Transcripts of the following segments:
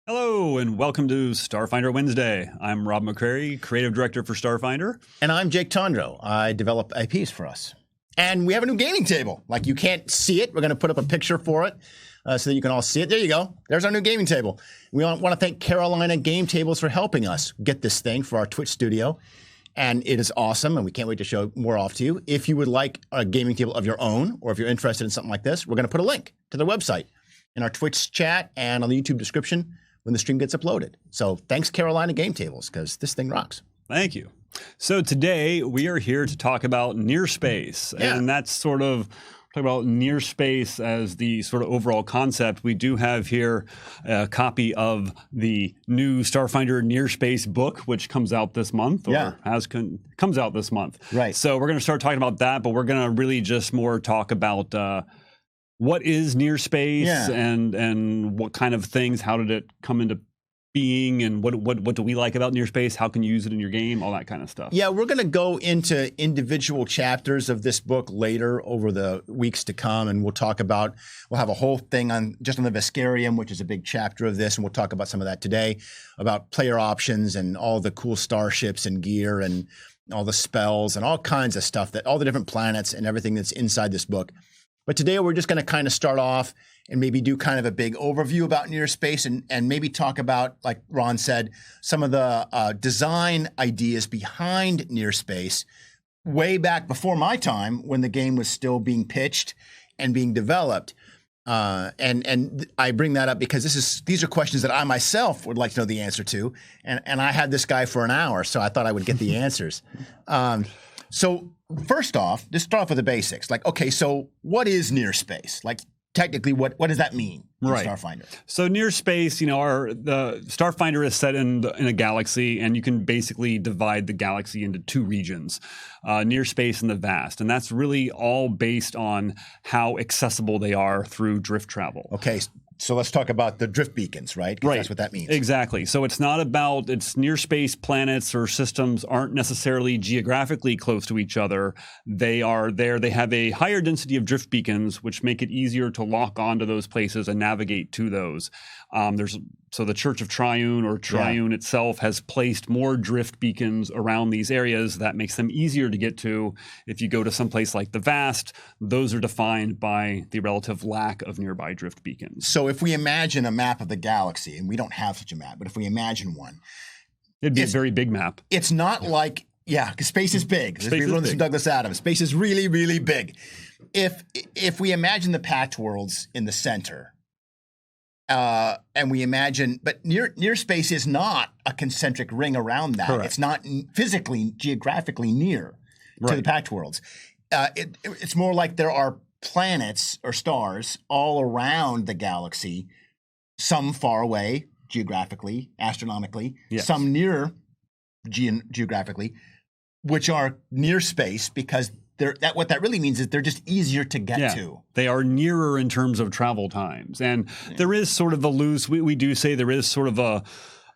Hello and welcome to Starfinder Wednesday. I'm Rob McCrary, Creative Director for Starfinder. And I'm Jake Tondro. I develop IPs for us. And we have a new gaming table. Like, you can't see it. We're going to put up a picture for it so that you can all see it. There you go. There's our new gaming table. We want to thank Carolina Game Tables for helping us get this thing for our Twitch studio. And it is awesome, and we can't wait to show more off to you. If you would like a gaming table of your own, or if you're interested in something like this, we're going to put a link to their website in our Twitch chat and on the YouTube description when the stream gets uploaded. So thanks, Carolina Game Tables, because this thing rocks. Thank you. So today we are here to talk about near space, and that's sort of talk about near space as the sort of overall concept. We do have here a copy of the new Starfinder Near Space book, which comes out this month, or comes out this month. Right. So we're going to start talking about that, but we're going to really just more talk about what is near space and what kind of things, how did it come into being, and what do we like about near space? How can you use it in your game? All that kind of stuff. Yeah, we're going to go into individual chapters of this book later over the weeks to come, and we'll have a whole thing on the Veskarium, which is a big chapter of this, and we'll talk about some of that today, about player options and all the cool starships and gear and all the spells and all kinds of stuff, all the different planets and everything that's inside this book. But today we're just going to kind of start off and maybe do kind of a big overview about near space and maybe talk about, like Ron said, some of the design ideas behind near space way back before my time when the game was still being pitched and being developed. And I bring that up because these are questions that I myself would like to know the answer to. And I had this guy for an hour, so I thought I would get the answers. So first off, just start off with the basics. Like, okay, so what is near space? Like, technically, what does that mean in Starfinder? So near space, the Starfinder is set in a galaxy, and you can basically divide the galaxy into two regions, near space and the vast. And that's really all based on how accessible they are through drift travel. Okay. So let's talk about the drift beacons, right? Because that's what that means. Exactly. So it's near space planets or systems aren't necessarily geographically close to each other. They are there. They have a higher density of drift beacons, which make it easier to lock onto those places and navigate to those. So the Church of Triune or Triune itself has placed more drift beacons around these areas. That makes them easier to get to. If you go to someplace like the Vast, those are defined by the relative lack of nearby drift beacons. So if we imagine a map of the galaxy, and we don't have such a map, but if we imagine one, it'd be a very big map. It's not like, because space is big. We learned this from Douglas Adams. Space is really, really big. If we imagine the Pact Worlds in the center, and we imagine, but near space is not a concentric ring around that. Correct. It's not physically, geographically near to the Pact Worlds. It's more like there are planets or stars all around the galaxy, some far away geographically, astronomically, some near geographically, which are near space because what that really means is they're just easier to get to. They are nearer in terms of travel times. And there is sort of a loose, we do say there is sort of a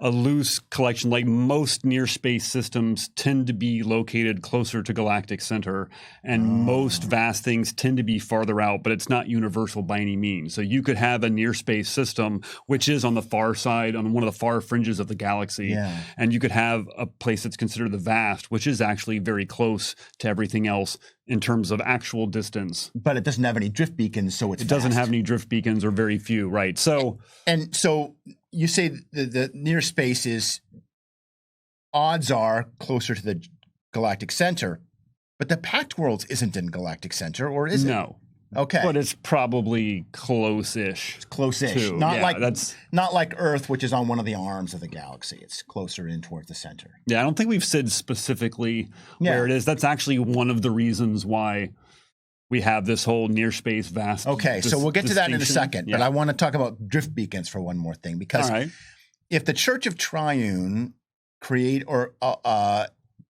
loose collection. Like most near space systems tend to be located closer to galactic center, and most vast things tend to be farther out, but it's not universal by any means. So you could have a near space system which is on the far side, on one of the far fringes of the galaxy, and you could have a place that's considered the Vast, which is actually very close to everything else in terms of actual distance. But it doesn't have any drift beacons, so it doesn't have any drift beacons, or very few, right? So so you say the near space is, odds are closer to the galactic center, but the Pact Worlds isn't in galactic center, or is it? No. Okay. But it's probably close-ish. It's close-ish. Not like Earth, which is on one of the arms of the galaxy. It's closer in towards the center. Yeah, I don't think we've said specifically where it is. That's actually one of the reasons why we have this whole near space vast. Okay, so we'll get to that in a second, but I want to talk about drift beacons for one more thing, because if the Church of Triune create, or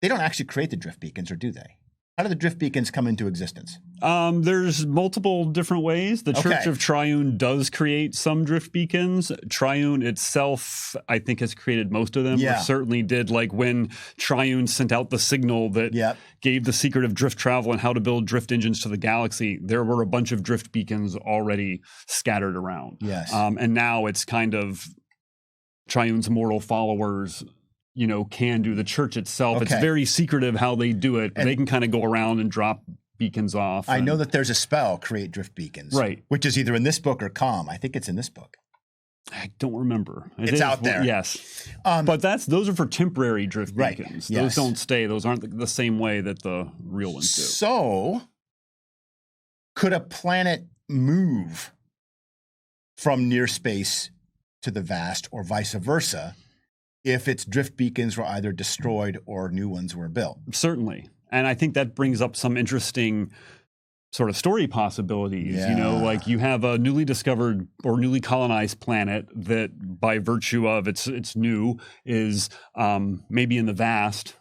they don't actually create the drift beacons, or do they? How do the drift beacons come into existence? There's multiple different ways. The Church of Triune does create some drift beacons. Triune itself, I think, has created most of them. Or certainly did, like when Triune sent out the signal that gave the secret of drift travel and how to build drift engines to the galaxy. There were a bunch of drift beacons already scattered around. Yes. And now it's kind of Triune's mortal followers, can do. The church itself, it's very secretive how they do it. But they can kind of go around and drop beacons off. I know that there's a spell, create drift beacons, right? Which is either in this book or Com. I think it's in this book. I don't remember. It's out there. Yes. But those are for temporary drift beacons. Yes. Those don't stay. Those aren't the same way that the real ones do. So, could a planet move from near space to the vast or vice versa if its drift beacons were either destroyed or new ones were built? Certainly. And I think that brings up some interesting sort of story possibilities. Like you have a newly discovered or newly colonized planet that by virtue of it's new is maybe in the vast,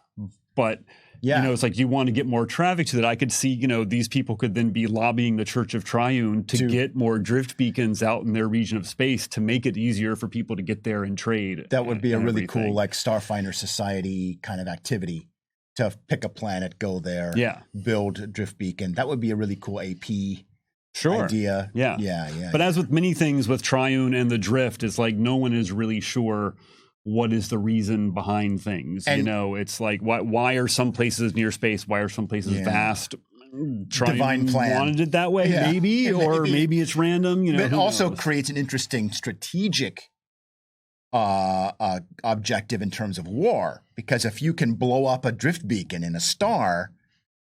but it's like you want to get more traffic to that. I could see, these people could then be lobbying the Church of Triune to get more drift beacons out in their region of space to make it easier for people to get there and trade. That would be a really cool, like Starfinder Society kind of activity. To pick a planet, go there, build a drift beacon. That would be a really cool AP idea. Yeah. But as with many things with Triune and the drift, it's like no one is really sure what is the reason behind things. And, it's like why are some places near space? Why are some places vast? Triune Divine plan wanted it that way, maybe, or maybe it's random. But it also creates an interesting strategic objective in terms of war, because if you can blow up a drift beacon in a star,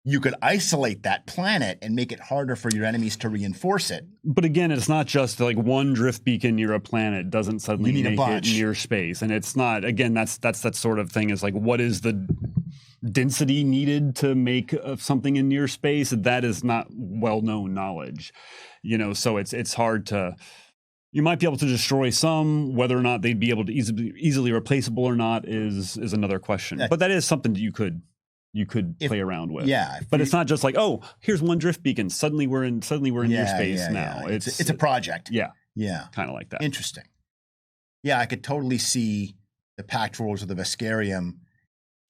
you could isolate that planet and make it harder for your enemies to reinforce it. But again, it's not just like one drift beacon near a planet doesn't suddenly make it near space. And it's not, again, that's that sort of thing is like, what is the density needed to make something in near space? That is not well-known knowledge, so it's hard to. You might be able to destroy some. Whether or not they'd be able to easily replaceable or not is another question. But that is something that you could play around with. Yeah. But it's not just like, oh, here's one drift beacon. Suddenly we're in near space now. Yeah. It's a project. Yeah. Yeah. Kind of like that. Interesting. Yeah, I could totally see the Pact Worlds or the Veskarium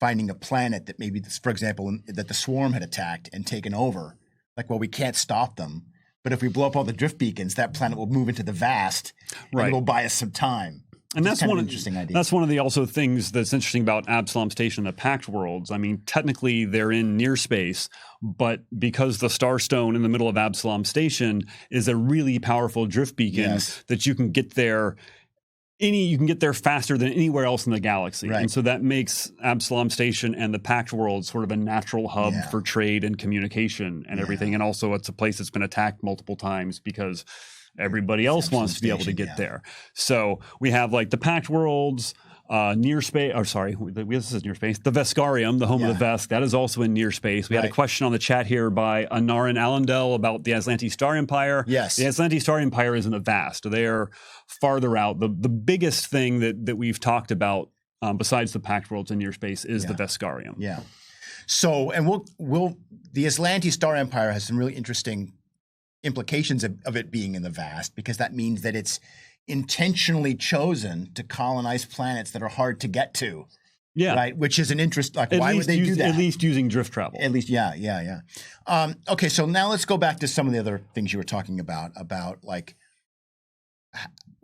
finding a planet that maybe, for example, that the Swarm had attacked and taken over. Like, well, we can't stop them. But if we blow up all the drift beacons, that planet will move into the vast, and it'll buy us some time. And that's one of interesting idea. That's one of the also things that's interesting about Absalom Station and the Pact Worlds. I mean, technically they're in near space, but because the Starstone in the middle of Absalom Station is a really powerful drift beacon that you can get there. You can get there faster than anywhere else in the galaxy. Right. And so that makes Absalom Station and the Pact World sort of a natural hub for trade and communication and everything. And also it's a place that's been attacked multiple times because everybody else wants to be able to get there. So we have like the Pact Worlds, near space, or sorry, this is near space. The Veskarium, the home of the Vesk, that is also in near space. We had a question on the chat here by Anarin Allendale about the Aslanti Star Empire. Yes. The Aslanti Star Empire is in the vast. They are farther out. The biggest thing that we've talked about besides the Pact Worlds in near space is the Veskarium. Yeah. So, and the Aslanti Star Empire has some really interesting implications of it being in the vast, because that means that it's intentionally chosen to colonize planets that are hard to get to. Yeah. Right. Which is an interest. Like, why would they do that? At least using drift travel. At least. Yeah. Okay. So now let's go back to some of the other things you were talking about like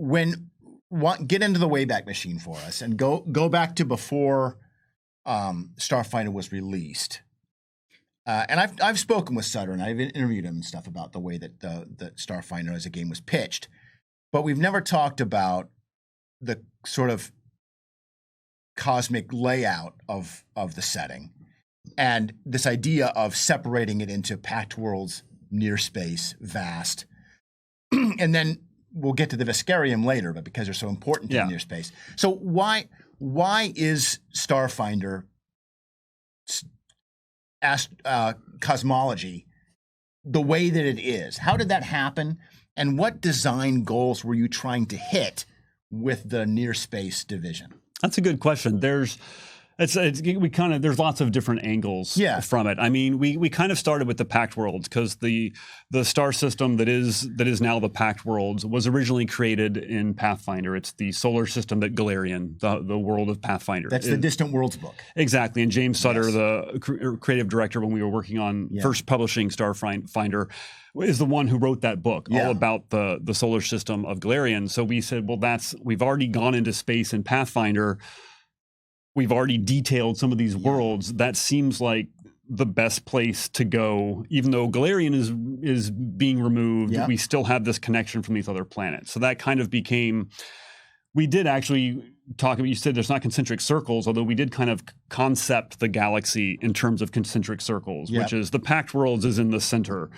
get into the Wayback Machine for us and go back to before Starfinder was released. And I've spoken with Sutter and I've interviewed him and stuff about the way that the Starfinder as a game was pitched. But we've never talked about the sort of cosmic layout of the setting and this idea of separating it into Pact Worlds, near space, vast. And then we'll get to the Veskarium later, but because they're so important to near space. So why is Starfinder cosmology the way that it is? How did that happen? And what design goals were you trying to hit with the near space division? That's a good question. There's lots of different angles from it. I mean, we kind of started with the Pact Worlds because the star system that is now the Pact Worlds was originally created in Pathfinder. It's the solar system that Galarian, the world of Pathfinder. That's the Distant Worlds book. Exactly. And James Sutter, the creative director when we were working on first publishing Starfinder, is the one who wrote that book all about the solar system of Galarian. So we said, well, we've already gone into space in Pathfinder. We've already detailed some of these worlds. That seems like the best place to go. Even though Galarian is being removed, we still have this connection from these other planets. So that kind of became. We did actually talk about. You said there's not concentric circles, although we did kind of concept the galaxy in terms of concentric circles, which is the Pact Worlds is in the center,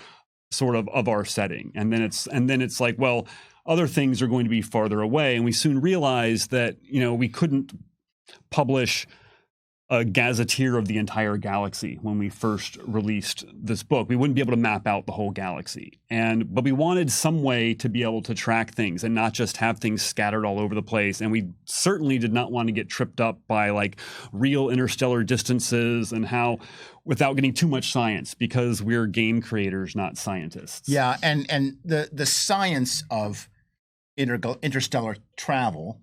sort of our setting, and then it's like, well, other things are going to be farther away, and we soon realized that we couldn't publish a gazetteer of the entire galaxy when we first released this book. We wouldn't be able to map out the whole galaxy. But we wanted some way to be able to track things and not just have things scattered all over the place. And we certainly did not want to get tripped up by like real interstellar distances and how, without getting too much science, because we're game creators, not scientists. Yeah, and the science of interstellar travel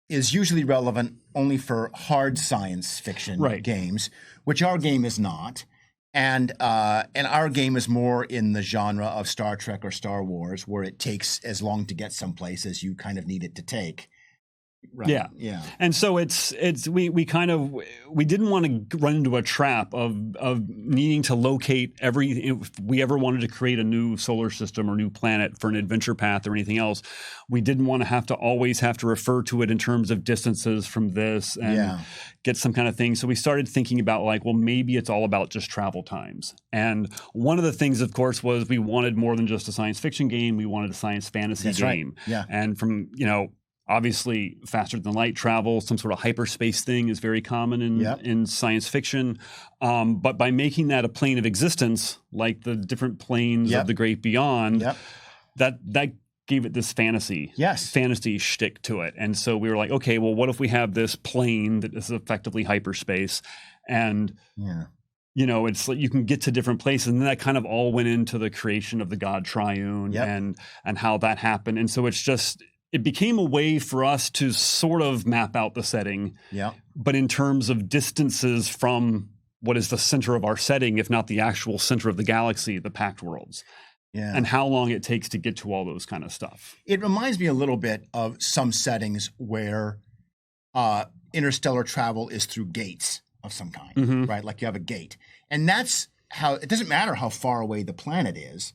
is usually relevant only for hard science fiction games, which our game is not. And our game is more in the genre of Star Trek or Star Wars, where it takes as long to get someplace as you kind of need it to take. Right. Yeah. And so we didn't want to run into a trap of needing to locate if we ever wanted to create a new solar system or new planet for an adventure path or anything else. We didn't want to always have to refer to it in terms of distances from this and get some kind of thing. So we started thinking about like, well, maybe it's all about just travel times. And one of the things, of course, was we wanted more than just a science fiction game. We wanted a science fantasy game. Right. Yeah. And from, obviously, faster than light travel, some sort of hyperspace thing is very common in science fiction. But by making that a plane of existence, like the different planes of the great beyond, that gave it this fantasy shtick to it. And so we were like, okay, well, what if we have this plane that is effectively hyperspace, and it's like you can get to different places, and then that kind of all went into the creation of the God Triune and how that happened. And so it became a way for us to sort of map out the setting, but in terms of distances from what is the center of our setting, if not the actual center of the galaxy, the Pact Worlds, and how long it takes to get to all those kind of stuff. It reminds me a little bit of some settings where interstellar travel is through gates of some kind, right? Like you have a gate. And that's how, it doesn't matter how far away the planet is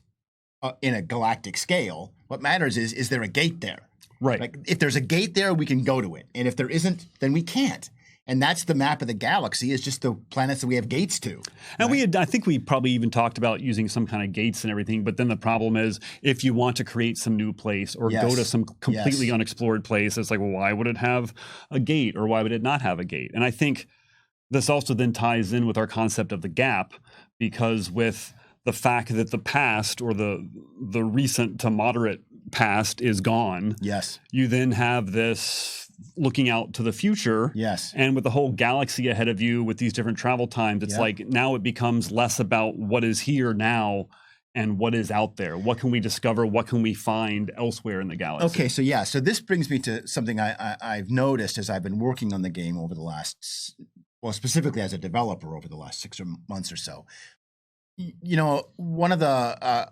in a galactic scale. What matters is there a gate there? Right. Like if there's a gate there, we can go to it. And if there isn't, then we can't. And that's the map of the galaxy, is just the planets that we have gates to. And I think we probably even talked about using some kind of gates and everything. But then the problem is, if you want to create some new place or go to some completely unexplored place, it's like, well, why would it have a gate, or why would it not have a gate? And I think this also then ties in with our concept of the gap, because with the fact that the past, or the recent to moderate past, is gone, you then have this looking out to the future. And with the whole galaxy ahead of you with these different travel times, it's like now it becomes less about what is here now and what is out there. What can we discover? What can we find elsewhere in the galaxy? Okay, so this brings me to something I've noticed as I've been working on the game over the last, well, specifically as a developer over the last 6 months or so. One of the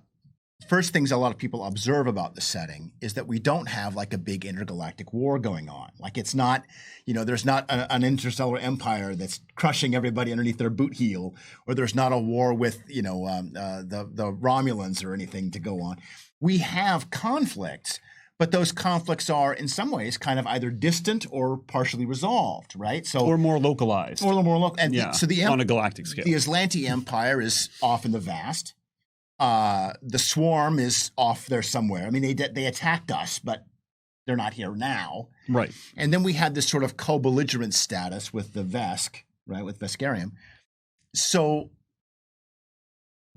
first things a lot of people observe about the setting is that we don't have like a big intergalactic war going on. Like it's not, there's not an interstellar empire that's crushing everybody underneath their boot heel, or there's not a war with, the Romulans or anything to go on. We have conflicts, but those conflicts are in some ways kind of either distant or partially resolved, right? So, or more localized. Or more local. And so on a galactic scale. The Aslanti Empire is off in the vast. The Swarm is off there somewhere. I mean, they attacked us, but they're not here now. Right. And then we had this sort of co-belligerent status with the Vesk, right, with Veskarium. So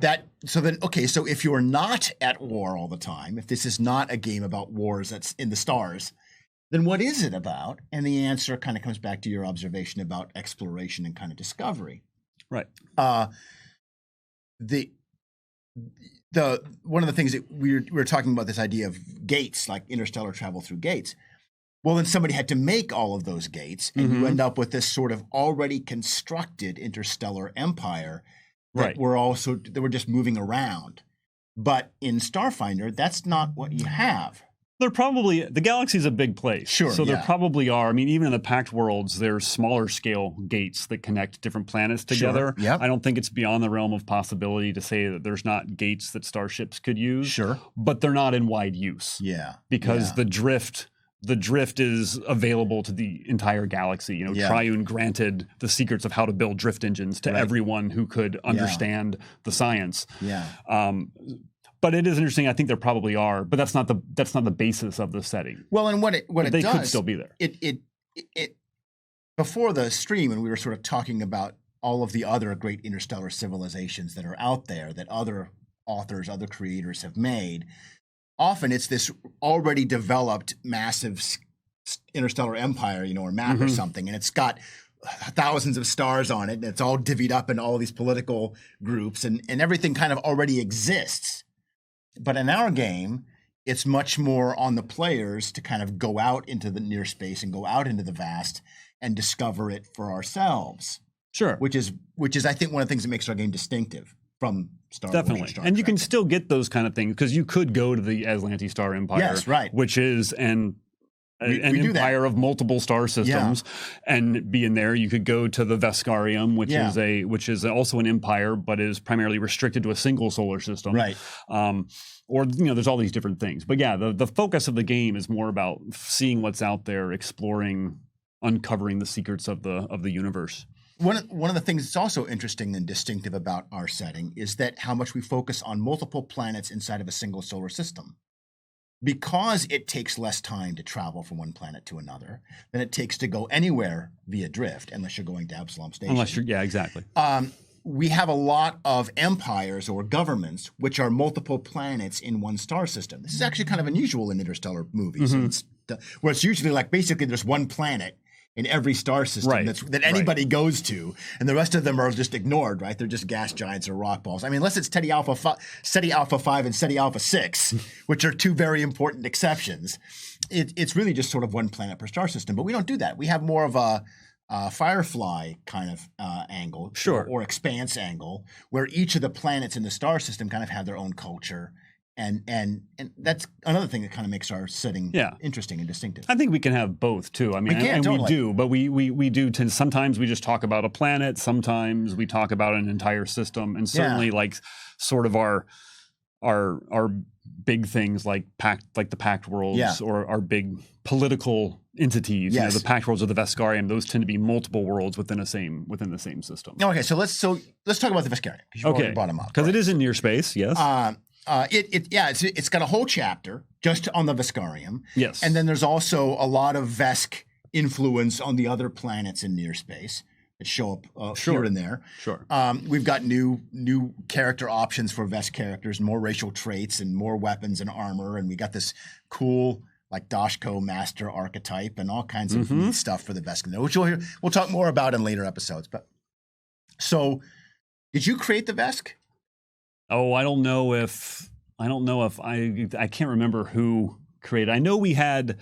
if you're not at war all the time, if this is not a game about wars that's in the stars, then what is it about? And the answer kind of comes back to your observation about exploration and kind of discovery. Right. The one of the things that we were talking about, this idea of gates, like interstellar travel through gates. Well, then somebody had to make all of those gates, and you end up with this sort of already constructed interstellar empire that we're just moving around. But in Starfinder, that's not what you have. The galaxy's a big place. Sure. So there probably are. I mean, even in the Pact Worlds, there's smaller scale gates that connect different planets together. Sure. Yep. I don't think it's beyond the realm of possibility to say that there's not gates that starships could use. Sure. But they're not in wide use. Yeah. Because the drift is available to the entire galaxy. Triune granted the secrets of how to build drift engines to everyone who could understand the science. Yeah. But it is interesting. I think there probably are, but that's not the basis of the setting. Well, and what it does, they could still be there. It before the stream, and we were sort of talking about all of the other great interstellar civilizations that are out there that other authors, other creators have made. Often it's this already developed massive interstellar empire, or map or something, and it's got thousands of stars on it, and it's all divvied up in all these political groups, and everything kind of already exists. But in our game, it's much more on the players to kind of go out into the near space and go out into the vast and discover it for ourselves. Sure. Which is I think one of the things that makes our game distinctive from Star Wars. Definitely. And you can still get those kind of things because you could go to the Aslanti Star Empire. Yes, right. Which is an empire of multiple star systems and be in there. You could go to the Veskarium, which is also an empire, but is primarily restricted to a single solar system. Right. Or there's all these different things. But the focus of the game is more about seeing what's out there, exploring, uncovering the secrets of the universe. One of the things that's also interesting and distinctive about our setting is that how much we focus on multiple planets inside of a single solar system. Because it takes less time to travel from one planet to another than it takes to go anywhere via drift, unless you're going to Absalom Station. Exactly. We have a lot of empires or governments which are multiple planets in one star system. This is actually kind of unusual in interstellar movies, where it's usually like basically there's one planet in every star system that anybody goes to, and the rest of them are just ignored, right? They're just gas giants or rock balls. I mean, unless it's Ceti Alpha 5 and Ceti Alpha 6, which are two very important exceptions, it's really just sort of one planet per star system. But we don't do that. We have more of a Firefly kind of angle, or Expanse angle, where each of the planets in the star system kind of have their own culture. And that's another thing that kind of makes our setting interesting and distinctive. I think we can have both too. I mean, we do, but we do tend. Sometimes we just talk about a planet. Sometimes we talk about an entire system, and certainly like sort of our big things like the Pact Worlds or our big political entities. Yes. The Pact Worlds or the Veskarium. Those tend to be multiple worlds within the same system. Okay, so let's talk about the Veskarium because you already brought them up. Because it is in near space. Yes. It's got a whole chapter just on the Veskarium. Yes. And then there's also a lot of Vesk influence on the other planets in near space that show up here and there. Sure. We've got new character options for Vesk characters, more racial traits and more weapons and armor, and we got this cool like Dashko master archetype and all kinds of neat stuff for the Vesk, which we'll talk more about in later episodes. But so, did you create the Vesk? Oh, I don't know if I can't remember who created. I know we had.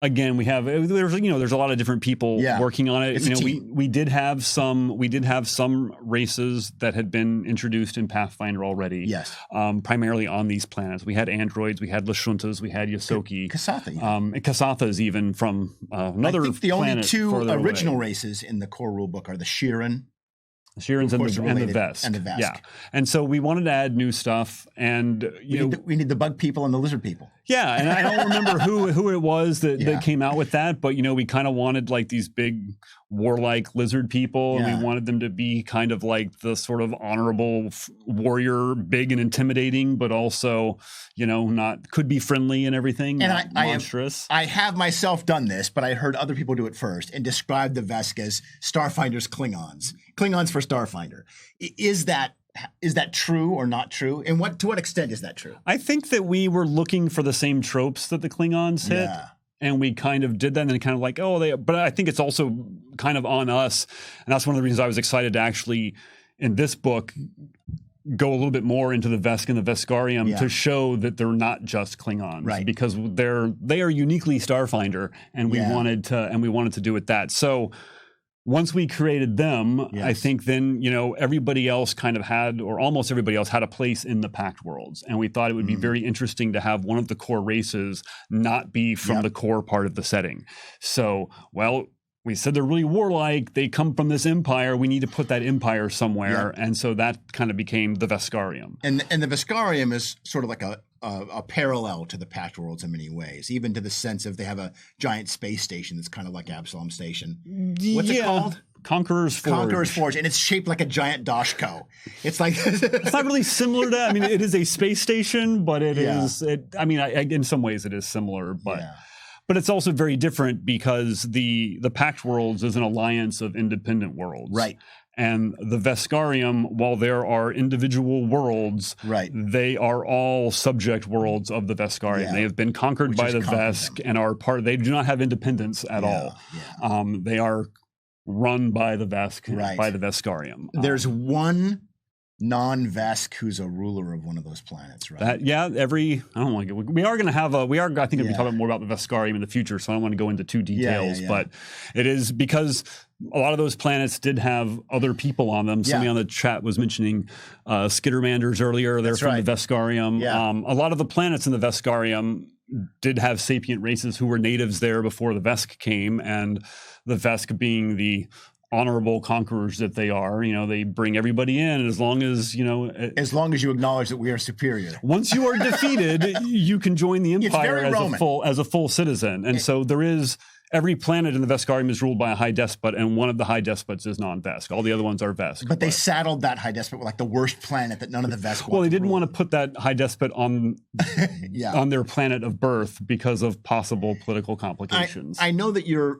Again, there's a lot of different people working on it. We did have some races that had been introduced in Pathfinder already. Yes. Primarily on these planets. We had androids, we had Lashuntas, we had Yosoki. Kasatha. And Kasathas even from another planet. I think the only two original away. Races in the core rulebook are the Shiran. The Shirans and the Vesk. And the Vesk. Yeah. And so we wanted to add new stuff, and we need the bug people and the lizard people. Yeah, and I don't remember who it was that came out with that, but we kind of wanted like these big warlike lizard people, and we wanted them to be kind of like the sort of honorable warrior, big and intimidating, but also could be friendly and everything. And monstrous. I have myself done this, but I heard other people do it first and describe the Vesk as Starfinder's Klingons for Starfinder. Is that true or not true? And to what extent is that true? I think that we were looking for the same tropes that the Klingons hit. and we kind of did that, and then kind of like, but I think it's also kind of on us, and that's one of the reasons I was excited to actually, in this book, go a little bit more into the Vesk and the Veskarium to show that they're not just Klingons, right? Because they are uniquely Starfinder, and we wanted to do it that. So once we created them, I think then, everybody else kind of had, or almost everybody else had a place in the Pact Worlds. And we thought it would be very interesting to have one of the core races not be from the core part of the setting. So, we said they're really warlike. They come from this empire. We need to put that empire somewhere. Yeah. And so that kind of became the Veskarium. And the Veskarium is sort of like a parallel to the Pact Worlds in many ways, even to the sense of they have a giant space station that's kind of like Absalom Station. What's it called? Conqueror's Forge. Conqueror's Forge, and it's shaped like a giant Doshko. It's like it's not really similar to. I mean, it is a space station, but it is. In some ways, it is similar, but. Yeah. But it's also very different because the Pact Worlds is an alliance of independent worlds. Right. And the Veskarium, while there are individual worlds, they are all subject worlds of the Veskarium. Yeah. They have been conquered by the Vesk and are part. They do not have independence at all. Yeah. They are run by the Vesk, by the Veskarium. There's one non-Vesk who's a ruler of one of those planets, right? I don't want to get, we are going to have I think we'll be talking more about the Veskarium in the future, so I don't want to go into too details, but it is because a lot of those planets did have other people on them. Somebody on the chat was mentioning Skittermanders earlier. They're from the Veskarium. Yeah. A lot of the planets in the Veskarium did have sapient races who were natives there before the Vesk came, and the Vesk being the honorable conquerors that they are, they bring everybody in, and as long as you acknowledge that we are superior. Once you are defeated, you can join the empire as a full citizen. And so there is every planet in the Veskarium is ruled by a high despot, and one of the high despots is non-Vesk. All the other ones are Vesk. But they saddled that high despot with like the worst planet that none of the Vesk. Well, they didn't want to put that high despot on on their planet of birth because of possible political complications. I know that you're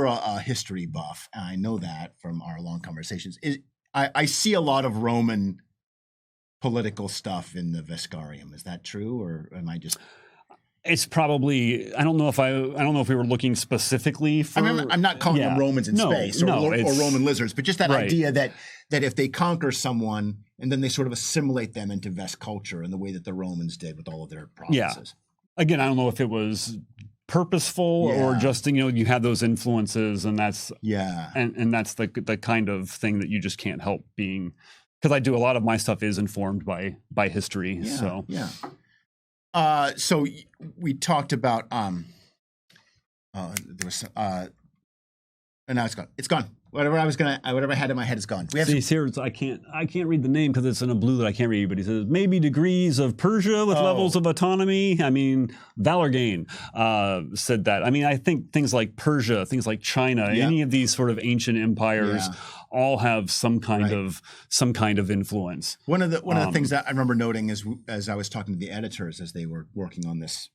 a history buff, and I know that from our long conversations. I see a lot of Roman political stuff in the Veskarium. Is that true, or am I just? It's probably. I don't know if we were looking specifically for. I'm not calling them Romans in space or Roman lizards, but just that idea that if they conquer someone and then they sort of assimilate them into Vesk culture in the way that the Romans did with all of their provinces. Yeah. Again, I don't know if it was purposeful or just you had those influences, and that's and that's the kind of thing that you just can't help being. Because I do a lot of my stuff is informed by history. So we talked about there was and now it's gone. It's gone. Whatever I had in my head is gone. I can't read the name because it's in a blue that I can't read. But he says maybe degrees of Persia with levels of autonomy. I mean, Valorgain said that. I mean, I think things like Persia, things like China, any of these sort of ancient empires. All have some kind of influence. One of the things that I remember noting as I was talking to the editors as they were working on this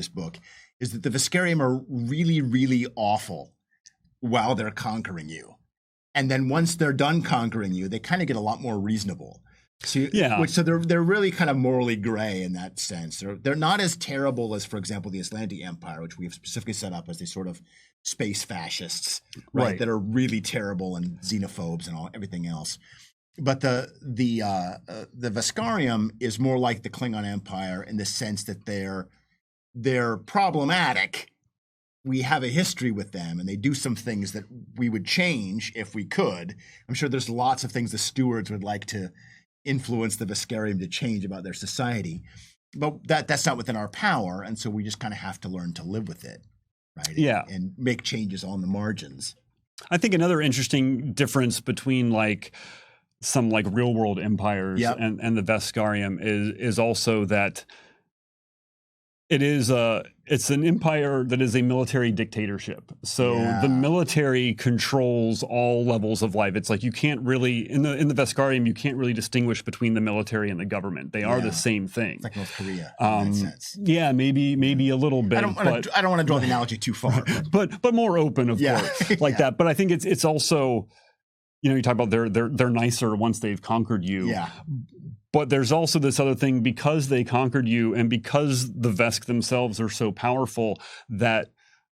book is that the Veskarium are really, really awful while they're conquering you, and then once they're done conquering you, they kind of get a lot more reasonable. So they're really kind of morally gray in that sense. They're not as terrible as, for example, the Atlantic Empire, which we have specifically set up as these sort of space fascists, right? That are really terrible and xenophobes and everything else. But the Veskarium is more like the Klingon Empire in the sense that they're problematic. We have a history with them, and they do some things that we would change if we could. I'm sure there's lots of things the stewards would like to influence the Veskarium to change about their society, but that's not within our power, and so we just kind of have to learn to live with it. Right. And make changes on the margins. I think another interesting difference between some real world empires and the Veskarium is also that it's an empire that is a military dictatorship. So the military controls all levels of life. It's like you can't really in the Veskarium you can't really distinguish between the military and the government. They are the same thing. It's like North Korea in that sense. Yeah, maybe a little bit. I don't want to draw the analogy too far, but more open, of course, that. But I think it's also, you talk about they're nicer once they've conquered you. Yeah. But there's also this other thing, because they conquered you and because the Vesk themselves are so powerful, that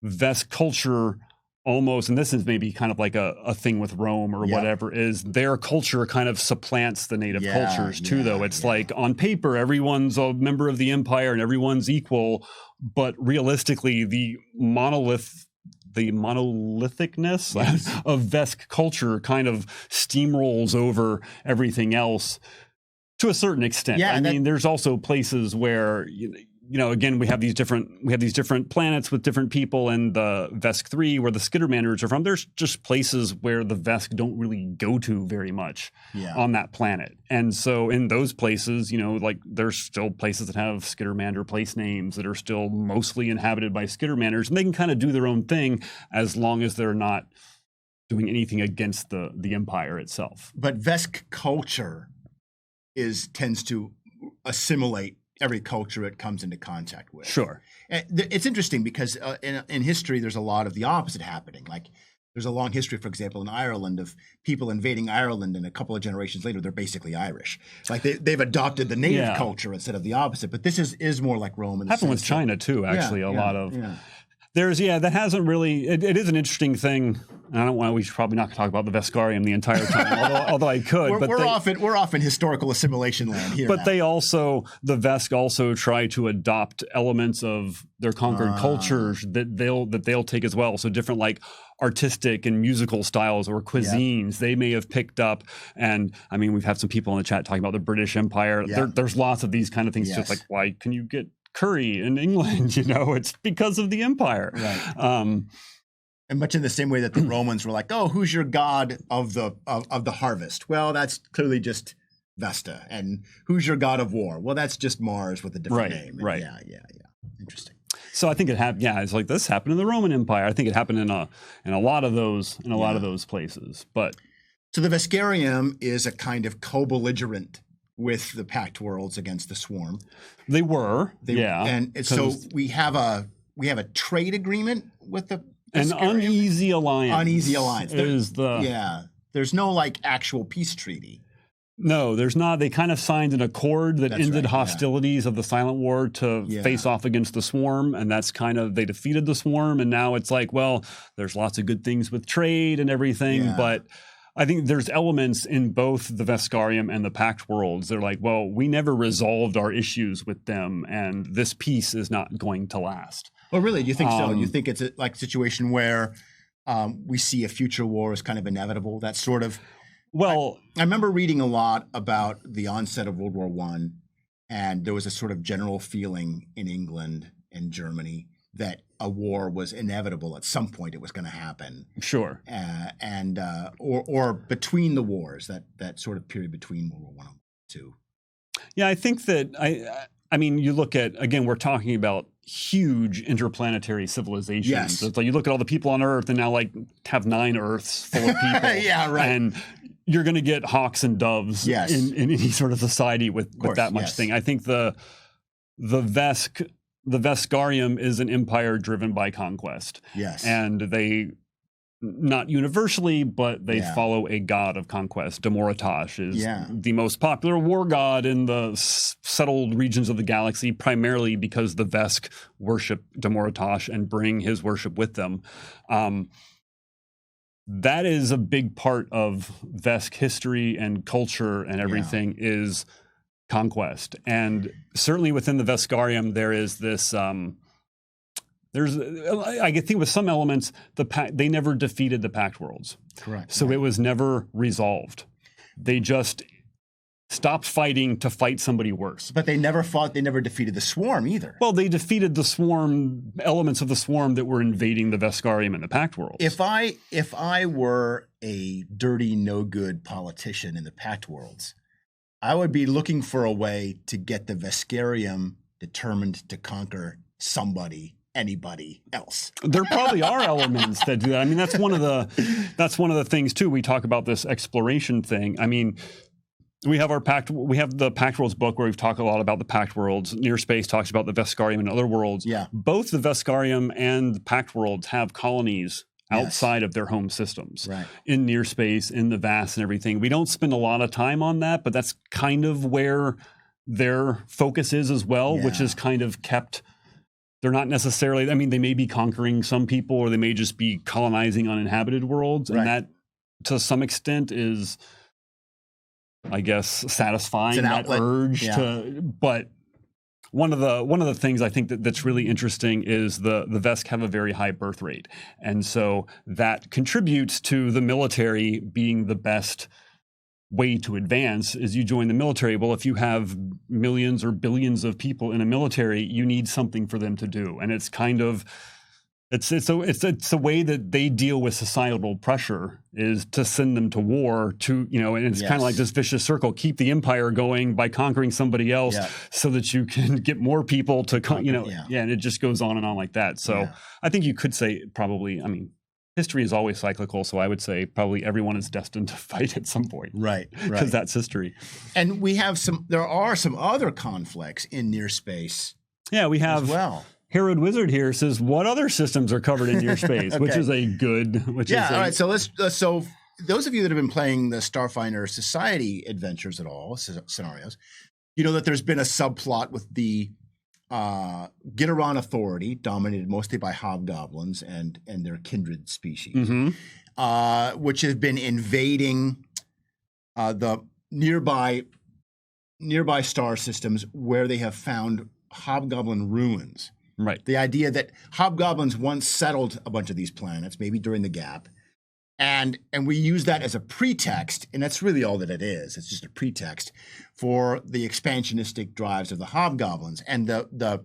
Vesk culture almost, and this is maybe kind of like a thing with Rome or whatever, is their culture kind of supplants the native cultures too, though. It's like on paper, everyone's a member of the empire and everyone's equal, but realistically, the monolithicness of Vesk culture kind of steamrolls over everything else to a certain extent. I mean, there's also places where, again, we have these different planets with different people, and the Vesk 3, where the Skittermanders are from, there's just places where the Vesk don't really go to very much on that planet. And so in those places, like there's still places that have Skittermander place names that are still mostly inhabited by Skittermanders, and they can kind of do their own thing as long as they're not doing anything against the Empire itself. But Vesk culture tends to assimilate every culture it comes into contact with. Sure. And it's interesting because in history, there's a lot of the opposite happening. Like there's a long history, for example, in Ireland of people invading Ireland, and a couple of generations later, they're basically Irish. Like they've adopted the native culture instead of the opposite. But this is more like Rome. Happened with China too, actually. A lot of... There's that hasn't really. It is an interesting thing. And I don't want. We should probably not talk about the Veskarium the entire time, although I could. We're off in historical assimilation land here. But the Vesk also try to adopt elements of their conquered cultures that they'll take as well. So different like artistic and musical styles or cuisines they may have picked up. And I mean, we've had some people in the chat talking about the British Empire. There's lots of these kind of things. Just like, why can you get curry in England? It's because of the empire. Right. And much in the same way that the Romans were like, oh, who's your god of the harvest? Well, that's clearly just Vesta. And who's your god of war? Well, that's just Mars with a different name. And yeah. Interesting. So I think it happened. Yeah, it's like this happened in the Roman Empire. I think it happened in a lot of those lot of those places. But so the Veskarium is a kind of co-belligerent with the Pact Worlds against the Swarm. They were, and so we have a trade agreement with the an uneasy alliance. Uneasy alliance There's no like actual peace treaty. No, there's not. They kind of signed an accord that ended hostilities of the Silent War to face off against the Swarm, and that's kind of they defeated the Swarm, and now it's like, well, there's lots of good things with trade and everything, but I think there's elements in both the Veskarium and the Pact Worlds. They're like, well, we never resolved our issues with them, and this peace is not going to last. Well, really, do you think so? Do you think it's a situation where we see a future war as kind of inevitable? That sort of. Well, I remember reading a lot about the onset of World War I, and there was a sort of general feeling in England and Germany that a war was inevitable at some point. It was going to happen. Sure. Or between the wars, that sort of period between World War I and II. Yeah, I think that I mean, you look at, again, we're talking about huge interplanetary civilizations. Yes. So it's like you look at all the people on Earth and now like have 9 Earths full of people. And you're going to get hawks and doves in any sort of society with that much thing. I think the Veskarium is an empire driven by conquest. Yes. And they, not universally, but they follow a god of conquest. Demoratosh is the most popular war god in the settled regions of the galaxy, primarily because the Vesk worship Demoratosh and bring his worship with them. That is a big part of Vesk history and culture and everything is conquest. And certainly within the Veskarium, there is this, I think with some elements, they never defeated the Pact Worlds. Correct. So it was never resolved. They just stopped fighting to fight somebody worse. But they never defeated the Swarm either. Well, they defeated the Swarm, elements of the Swarm that were invading the Veskarium and the Pact Worlds. If I were a dirty, no-good politician in the Pact Worlds, I would be looking for a way to get the Veskarium determined to conquer anybody else. There probably are elements that do that. I mean, that's one of the things too. We talk about this exploration thing. I mean, we have the Pact Worlds book where we've talked a lot about the Pact Worlds. Near Space talks about the Veskarium and other worlds. Yeah. Both the Veskarium and the Pact Worlds have colonies outside of their home systems, in Near Space, in the Vast and everything. We don't spend a lot of time on that, but that's kind of where their focus is as well, which has kind of kept they're not necessarily, I mean, they may be conquering some people, or they may just be colonizing uninhabited worlds. And that, to some extent, is, I guess, satisfying that urge to, but one of the things I think that's really interesting is the Vesk have a very high birth rate. And so that contributes to the military being the best way to advance. Is you join the military. Well, if you have millions or billions of people in a military, you need something for them to do. And it's kind of, it's a way that they deal with societal pressure, is to send them to war to, and it's kind of like this vicious circle, keep the empire going by conquering somebody else so that you can get more people to, and it just goes on and on like that. So I think you could say probably, I mean, history is always cyclical. So I would say probably everyone is destined to fight at some point. Right. Because that's history. And there are some other conflicts in near space. Yeah, we have. As well. Herod Wizard here says, what other systems are covered in near space? Which is a good, all right. So so those of you that have been playing the Starfinder Society adventures at all, scenarios, you know that there's been a subplot with the Gitaron Authority, dominated mostly by hobgoblins and their kindred species, which have been invading the nearby star systems where they have found hobgoblin ruins. Right. The idea that hobgoblins once settled a bunch of these planets, maybe during the gap, and we use that as a pretext, and that's really all that it is. It's just a pretext for the expansionistic drives of the hobgoblins, and the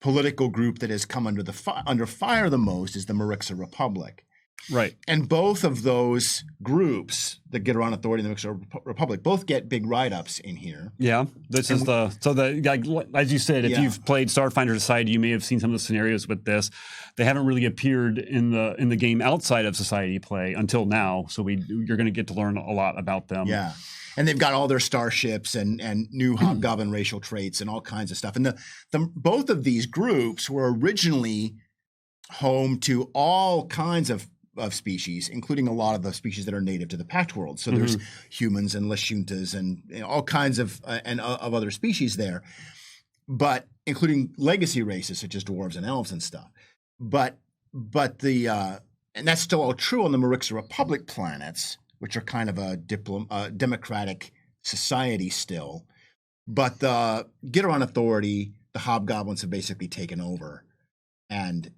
political group that has come under fire the most is the Mariksa Republic. Right. And both of those groups, the Gitaron Authority and the Mariksa Republic, both get big write-ups in here. Yeah. As you said, if you've played Starfinder Society, you may have seen some of the scenarios with this. They haven't really appeared in the game outside of Society play until now. So you're going to get to learn a lot about them. Yeah. And they've got all their starships and new hobgoblin racial traits and all kinds of stuff. And both of these groups were originally home to all kinds of species, including a lot of the species that are native to the Pact Worlds. So there's humans and Lashuntas and all kinds of other species there, but including legacy races such as dwarves and elves and stuff. But and that's still all true on the Mariksa Republic planets, which are kind of a democratic society still. But the Gitaron Authority, the hobgoblins have basically taken over, and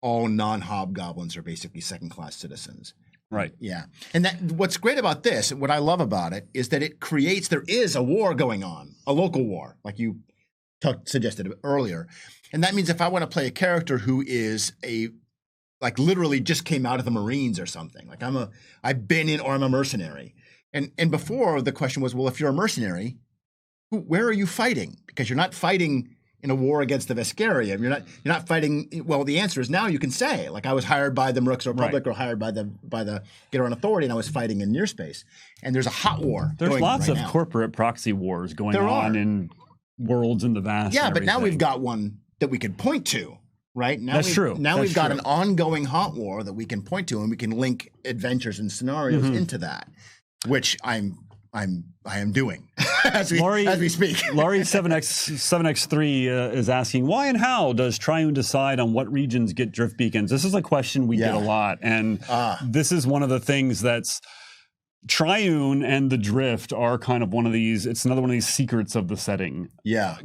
all non-hobgoblins are basically second-class citizens. Right. Yeah. And what's great about this, what I love about it, is that there is a war going on, a local war, like you suggested earlier. And that means if I want to play a character who is literally just came out of the Marines or something, like I'm a mercenary. And before the question was, well, if you're a mercenary, where are you fighting? Because you're not fighting in a war against the Veskarium. You're not fighting. Well, the answer is now you can say, like, I was hired by the Mariksa Republic or hired by the Gitaron Authority, and I was fighting in near space. And there's a hot war. There's lots of corporate proxy wars going on in worlds in the vast. Yeah, but now we've got one that we can point to. Right? That's true. Now we've got an ongoing hot war that we can point to, and we can link adventures and scenarios into that, which I am doing as we speak. Laurie 7x3 is asking, why and how does Triune decide on what regions get drift beacons? This is a question we get a lot, and this is one of the things that's Triune and the drift are kind of one of these, it's another one of these secrets of the setting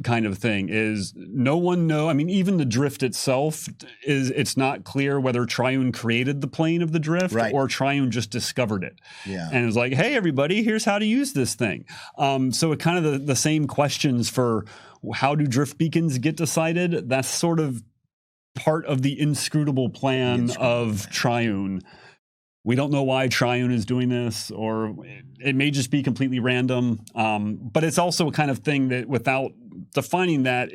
kind of thing, is no one I mean, even the drift itself, it's not clear whether Triune created the plane of the drift or Triune just discovered it. Yeah. And it's like, hey, everybody, here's how to use this thing. So it kind of the same questions for how do drift beacons get decided? That's sort of part of the inscrutable plan of Triune. We don't know why Triune is doing this, or it may just be completely random. But it's also a kind of thing that without defining that,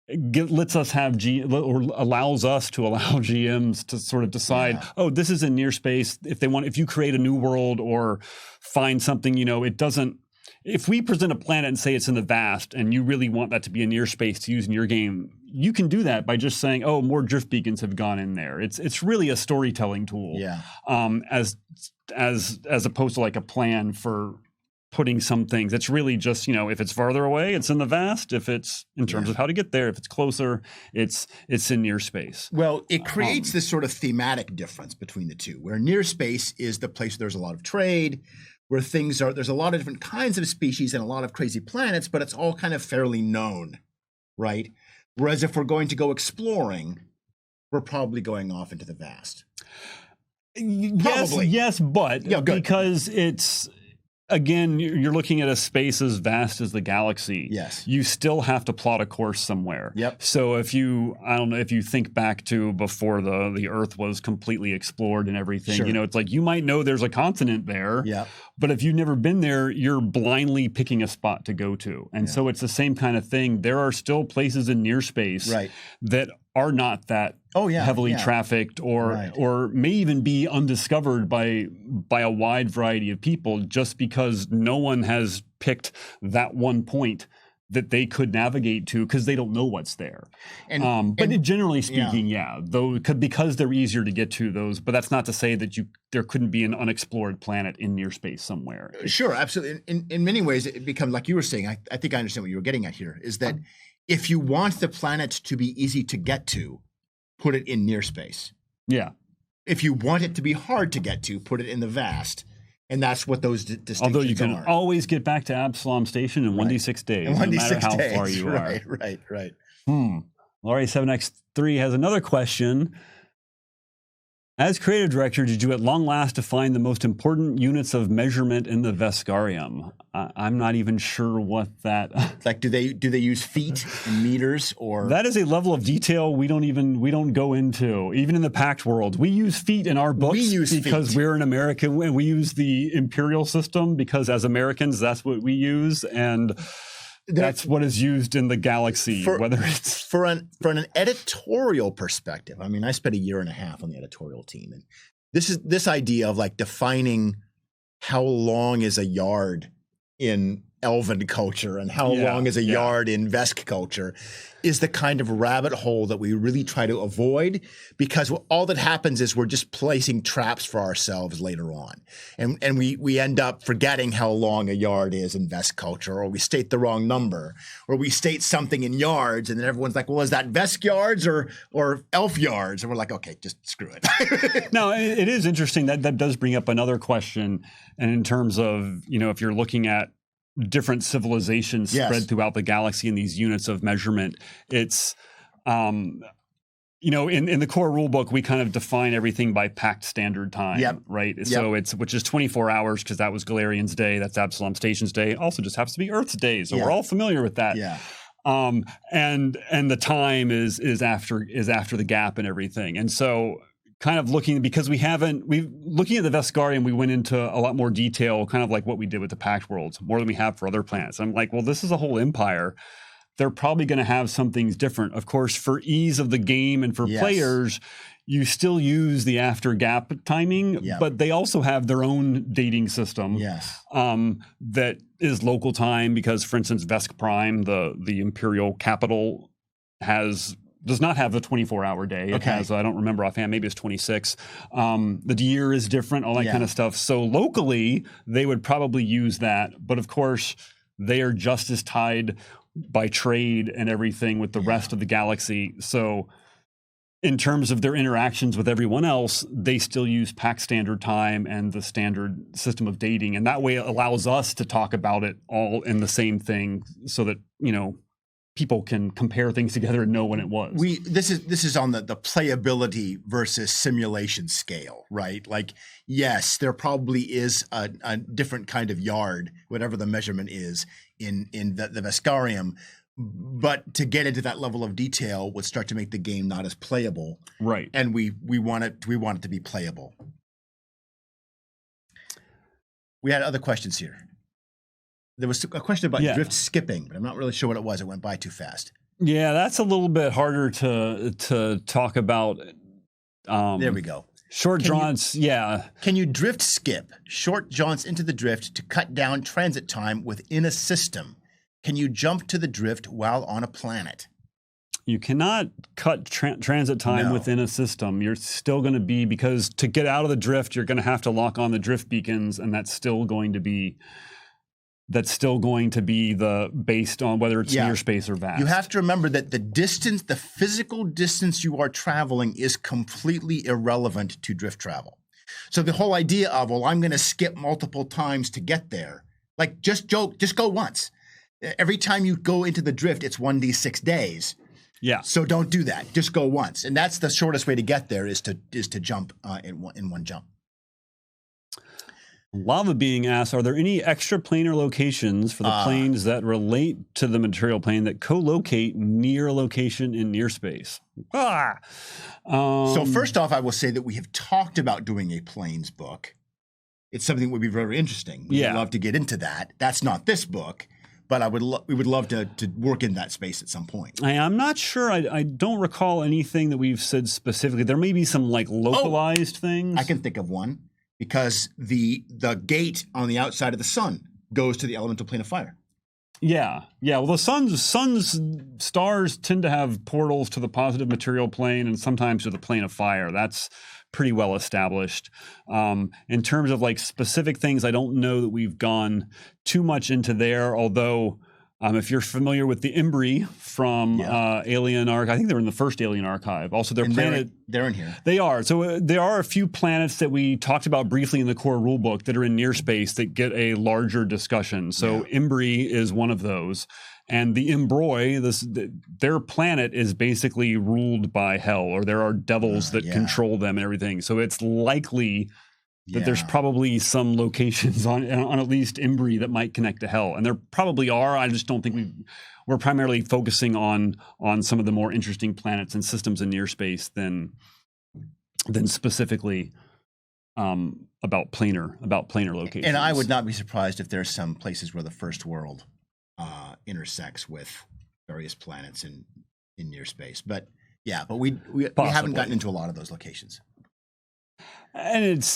lets us have or allows us to allow GMs to sort of decide, oh, this is in near space. If you create a new world or find something, it doesn't. If we present a planet and say it's in the vast, and you really want that to be a near space to use in your game, you can do that by just saying, "Oh, more drift beacons have gone in there." It's really a storytelling tool, as opposed to like a plan for putting some things. It's really just, if it's farther away, it's in the vast. If it's in terms of how to get there, if it's closer, it's in near space. Well, it creates this sort of thematic difference between the two, where near space is the place where there's a lot of trade, where there's a lot of different kinds of species and a lot of crazy planets, but it's all kind of fairly known, right? Whereas if we're going to go exploring, we're probably going off into the vast. Yes, but because it's, again, you're looking at a space as vast as the galaxy. Yes. You still have to plot a course somewhere. Yep. So if you think back to before the Earth was completely explored and everything, Sure. it's like you might know there's a continent there. Yeah. But if you've never been there, you're blindly picking a spot to go to. And so it's the same kind of thing. There are still places in near space that are not that heavily trafficked or may even be undiscovered by a wide variety of people, just because no one has picked that one point that they could navigate to because they don't know what's there. But generally speaking, because they're easier to get to those. But that's not to say that there couldn't be an unexplored planet in near space somewhere. Sure, absolutely. In many ways, it becomes, like you were saying, I think I understand what you were getting at here, is that if you want the planet to be easy to get to, put it in near space. Yeah. If you want it to be hard to get to, put it in the vast. And that's what those distinctions are. Although you can always get back to Absalom Station in 1d6 days, no matter how far you are. Right. Laurie 7x3 has another question. As creative director, did you at long last define the most important units of measurement in the Veskarium? I'm not even sure what that. Like, do they use feet and meters, or that is a level of detail we don't go into. Even in the Pact Worlds, we use feet in our books because we're an American, and we use the imperial system because as Americans, that's what we use, and that's what is used in the galaxy. Whether it's for an editorial perspective. I mean, I spent 1.5 years on the editorial team, and this idea of like defining how long is a yard in Elven culture and how long is a yard in Vesk culture is the kind of rabbit hole that we really try to avoid, because all that happens is we're just placing traps for ourselves later on. And we end up forgetting how long a yard is in Vesk culture, or we state the wrong number, or we state something in yards, and then everyone's like, well, is that Vesk yards or elf yards? And we're like, okay, just screw it. No, it is interesting. That does bring up another question. And in terms of, if you're looking at different civilizations spread throughout the galaxy in these units of measurement, it's in the core rulebook we kind of define everything by Pact standard time, right? So which is 24 hours, because that was Galarian's day, that's Absalom Station's day, also just happens to be Earth's day, so we're all familiar with that. And the time is after the gap and everything. And so kind of looking, because looking at the Veskarium, we went into a lot more detail, kind of like what we did with the Pact Worlds, more than we have for other planets. I'm like, well, this is a whole empire. They're probably going to have some things different. Of course, for ease of the game and for players, you still use the after gap timing, but they also have their own dating system that is local time, because, for instance, Vesk Prime, the imperial capital, does not have the 24-hour day. It has, I don't remember offhand, maybe it's 26. The year is different, all that kind of stuff. So locally, they would probably use that. But of course, they are just as tied by trade and everything with the rest of the galaxy. So in terms of their interactions with everyone else, they still use Pact standard time and the standard system of dating. And that way it allows us to talk about it all in the same thing, so that, people can compare things together and know when it was. This is on the playability versus simulation scale, right? Like, yes, there probably is a different kind of yard, whatever the measurement is in the Veskarium, but to get into that level of detail would start to make the game not as playable, right? And we want it to be playable. We had other questions here. There was a question about drift skipping, but I'm not really sure what it was. It went by too fast. Yeah, that's a little bit harder to talk about. There we go. Short jaunts, Can you drift skip short jaunts into the drift to cut down transit time within a system? Can you jump to the drift while on a planet? You cannot cut transit time within a system. You're still going to be, because to get out of the drift, you're going to have to lock on the drift beacons, and that's still going to be that's still going to be based on whether it's near space or vast. You have to remember that the physical distance you are traveling is completely irrelevant to drift travel. So the whole idea of, well, I'm going to skip multiple times to get there, like just go once. Every time you go into the drift, it's 1d6 days. Yeah. So don't do that. Just go once. And that's the shortest way to get there is to jump in one jump. Lava Being asks, are there any extra planar locations for the planes that relate to the material plane that co-locate near a location in near space? So first off, I will say that we have talked about doing a planes book. It's something that would be very interesting. We'd love to get into that. That's not this book, but we would love to work in that space at some point. I'm not sure. I don't recall anything that we've said specifically. There may be some like localized things. I can think of one. Because the gate on the outside of the sun goes to the elemental plane of fire. Yeah. Well, the stars tend to have portals to the positive material plane and sometimes to the plane of fire. That's pretty well established. In terms of like specific things, I don't know that we've gone too much into there, although if you're familiar with the Embry from Alien Archive, I think they're in the first Alien Archive. Also, their planet. They're in here. They are. So there are a few planets that we talked about briefly in the core rulebook that are in near space that get a larger discussion. So Embry is one of those. And the Embroi, their planet is basically ruled by hell, or there are devils that control them and everything. So it's likely that there's probably some locations on at least Embry that might connect to hell. And there probably are. I just don't think we're primarily focusing on some of the more interesting planets and systems in near space than specifically about planar locations. And I would not be surprised if there's some places where the first world intersects with various planets in near space. But we haven't gotten into a lot of those locations. And it's,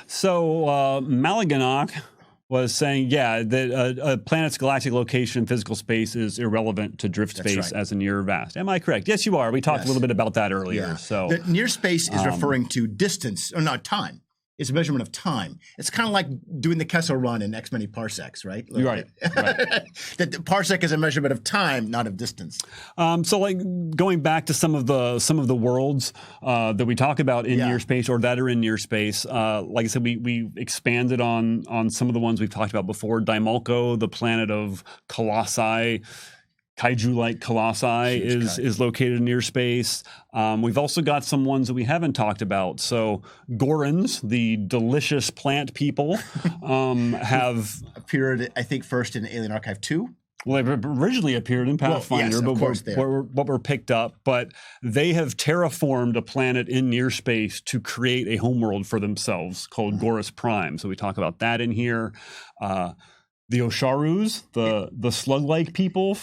so Malaganok was saying, that a planet's galactic location in physical space is irrelevant to drift space as a near vast. Am I correct? Yes, you are. We talked a little bit about that earlier. Yeah. So the near space is referring to distance, or not time. It's a measurement of time. It's kind of like doing the Kessel run in X many parsecs, right? Right. The parsec is a measurement of time, not of distance. So, like going back to some of the worlds that we talk about in near space or that are in near space. Like I said, we expanded on some of the ones we've talked about before. Dimulco, the planet of Colossi. Kaiju-like colossi is located near space. We've also got some ones that we haven't talked about. So Gorons, the delicious plant people, have appeared, I think, first in Alien Archive 2. Well, they originally appeared in Pathfinder, but were picked up. But they have terraformed a planet in near space to create a homeworld for themselves called Gorus Prime. So we talk about that in here. The Osharus, the slug-like people.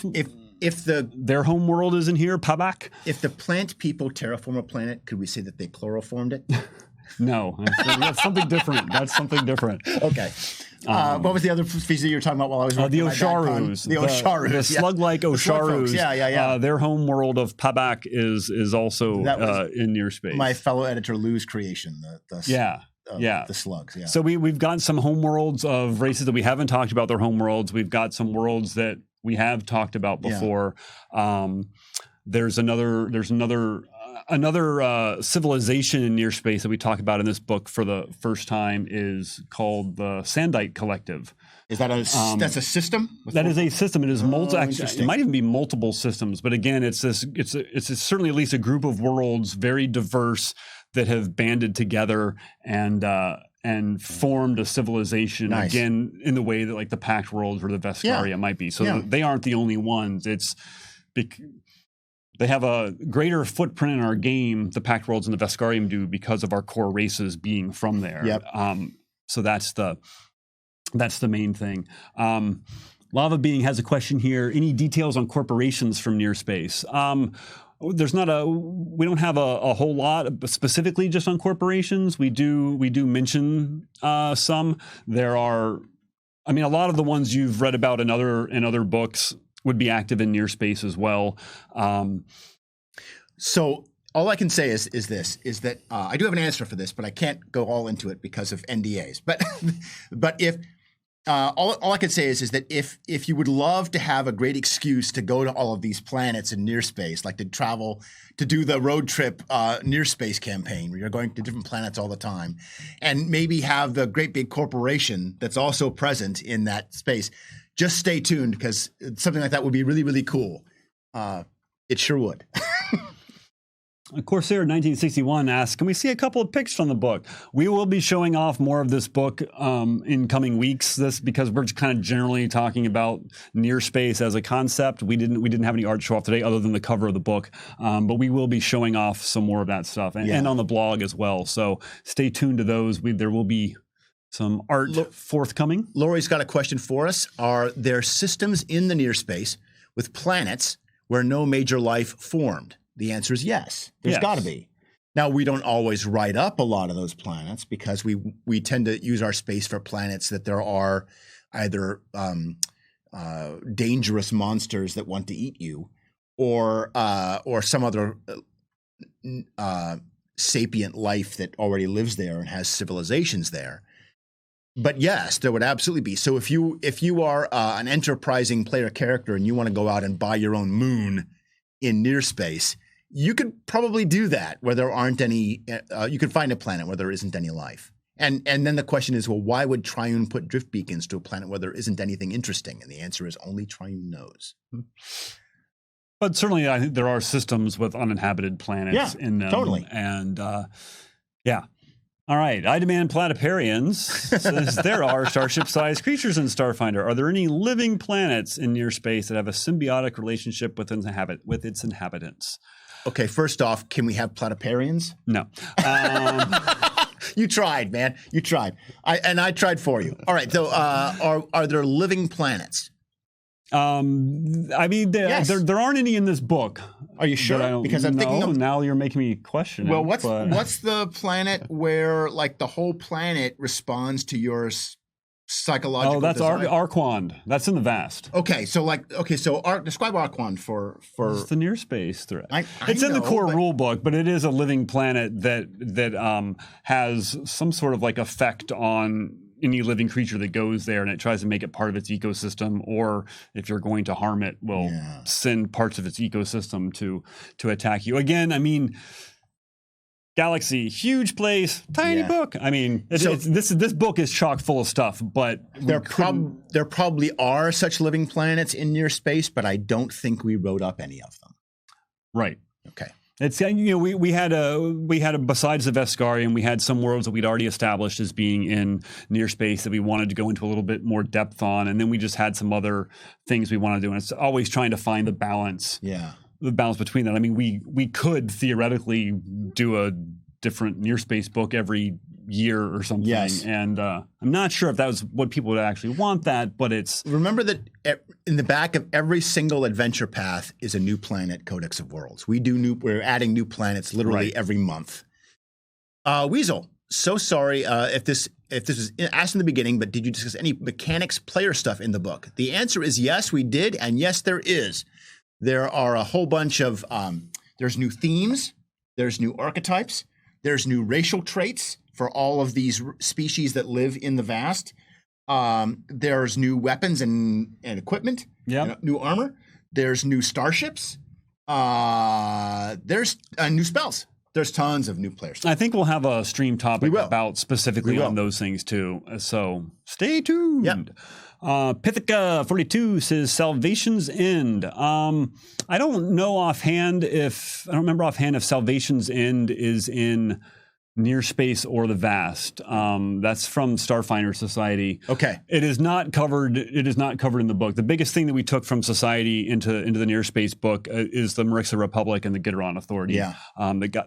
If their homeworld is in here, Pabak. If the plant people terraform a planet, could we say that they chloroformed it? No, that's something different. That's something different. Okay. What was the other species you were talking about while I was the Osharus? The Osharus. The slug-like Osharus. Yeah. Their homeworld of Pabak is also in near space. My fellow editor Lou's creation. The slugs. Yeah. So we've got some homeworlds of races that we haven't talked about their homeworlds. We've got some worlds that we have talked about before. There's another civilization in near space that we talk about in this book for the first time is called the Sandite Collective. Is that that's a system? That is a system. It is it might even be multiple systems, but again, it's certainly at least a group of worlds, very diverse, that have banded together and formed a civilization again in the way that like the Pact Worlds or the Veskarium might be. So they aren't the only ones. They have a greater footprint in our game, the Pact Worlds and the Veskarium do, because of our core races being from there. Yep. So that's the main thing. Lava Being has a question here. Any details on corporations from near space? We don't have a whole lot specifically just on corporations. We do mention some. There are, a lot of the ones you've read about in other books would be active in near space as well. So all I can say is that I do have an answer for this, but I can't go all into it because of NDAs. But if all I can say is that if you would love to have a great excuse to go to all of these planets in near space, like to travel to do the road trip near space campaign, where you're going to different planets all the time, and maybe have the great big corporation that's also present in that space, just stay tuned, because something like that would be really, really cool. It sure would. Corsair 1961 asks, can we see a couple of pictures from the book? We will be showing off more of this book in coming weeks. This because we're just kind of generally talking about near space as a concept. We didn't have any art show off today other than the cover of the book, but we will be showing off some more of that stuff and on the blog as well. So stay tuned to those. There will be some art forthcoming. Lori's got a question for us. Are there systems in the near space with planets where no major life formed? The answer is yes. There's got to be. Now, we don't always write up a lot of those planets because we tend to use our space for planets that there are either dangerous monsters that want to eat you, or some other sapient life that already lives there and has civilizations there. But yes, there would absolutely be. So if you are an enterprising player character and you want to go out and buy your own moon in near space, you could probably do that where there aren't any. You could find a planet where there isn't any life, and then the question is, well, why would Triune put drift beacons to a planet where there isn't anything interesting? And the answer is only Triune knows. But certainly, I think there are systems with uninhabited planets in them. Totally. And yeah. All right. I demand Platyparians says there are Starship-sized creatures in Starfinder. Are there any living planets in near space that have a symbiotic relationship with its inhabitants? Okay, first off, can we have Platyparians? No. You tried, man. You tried. I tried for you. All right. So, are there living planets? I mean, there aren't any in this book. Are you sure? Because I'm thinking of, now you're making me question. Well, what's the planet where like the whole planet responds to your psychological? Oh, that's design? Arquand. That's in the vast. Okay, so describe Arquand for it's the near space threat. It's in the core rule book, but it is a living planet that has some sort of like effect on any living creature that goes there, and it tries to make it part of its ecosystem, or if you're going to harm it, will send parts of its ecosystem to attack you. Again, I mean, galaxy, huge place, tiny book. I mean, this book is chock full of stuff, but there probably are such living planets in near space, but I don't think we wrote up any of them. Right. Okay. It's we had besides the Veskarium, we had some worlds that we'd already established as being in near space that we wanted to go into a little bit more depth on, and then we just had some other things we want to do, and it's always trying to find the balance. Yeah. The balance between that. I mean, we could theoretically do a different near space book every year or something. Yes. And I'm not sure if that was what people would actually want that, but it's... Remember that in the back of every single adventure path is a new planet Codex of Worlds. We're adding new planets literally every month. Weasel, so sorry if this was asked in the beginning, but did you discuss any mechanics player stuff in the book? The answer is yes, we did, and yes, there is. There are a whole bunch of, there's new themes, there's new archetypes, there's new racial traits for all of these species that live in the vast. There's new weapons and equipment, new armor. There's new starships. There's new spells. There's tons of new players. I think we'll have a stream topic about specifically on those things too. So stay tuned. Yep. Pithica 42 says Salvation's End. I don't know offhand if Salvation's End is in near space or the vast. That's from Starfinder Society. Okay. It is not covered in the book. The biggest thing that we took from Society into the near space book is the Mariksa Republic and the Gitaron Authority. Yeah.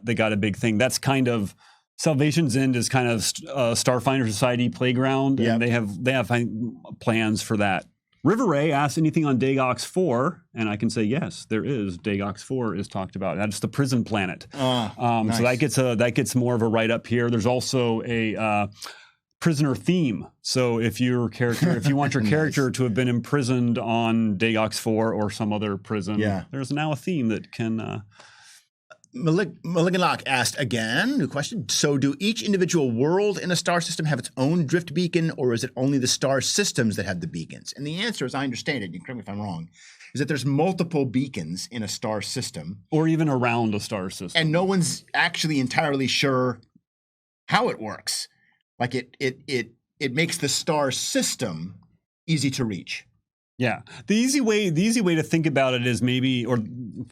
They got a big thing. That's kind of Salvation's End is kind of Starfinder Society playground, and they have plans for that. River Ray asks anything on Dagox 4, and I can say yes, there is. Dagox 4 is talked about. That's the prison planet. Nice. So that gets more of a write up here. There's also a prisoner theme. So if you want your character to have been imprisoned on Dagox 4 or some other prison, there's now a theme that can. Malignok asked again, new question. So do each individual world in a star system have its own drift beacon, or is it only the star systems that have the beacons? And the answer, as I understand it, you can correct me if I'm wrong, is that there's multiple beacons in a star system. Or even around a star system. And no one's actually entirely sure how it works. Like it makes the star system easy to reach. Yeah. The easy way to think about it is maybe, or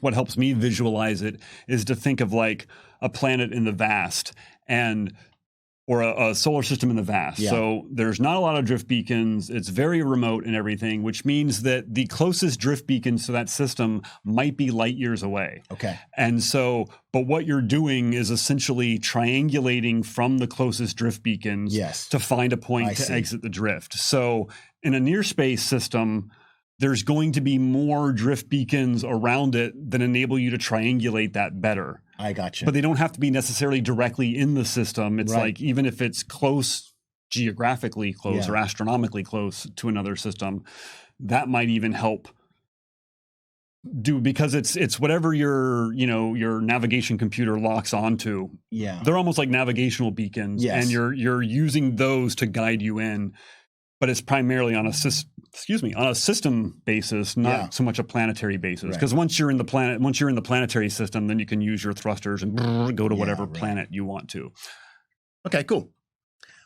what helps me visualize it, is to think of like a planet in the vast or a solar system in the vast. Yeah. So there's not a lot of drift beacons. It's very remote and everything, which means that the closest drift beacons to that system might be light years away. Okay. And so, but what you're doing is essentially triangulating from the closest drift beacons to find a point to exit the drift. So in a near space system, there's going to be more drift beacons around it that enable you to triangulate that better. I gotcha. But they don't have to be necessarily directly in the system. It's like even if it's close, geographically close or astronomically close to another system, that might even help because it's whatever your navigation computer locks onto. Yeah. They're almost like navigational beacons. Yes. And you're using those to guide you in. But it's primarily on a system basis, not so much a planetary basis. Because once you're in the planetary system, then you can use your thrusters and go to whatever planet you want to. Okay, cool.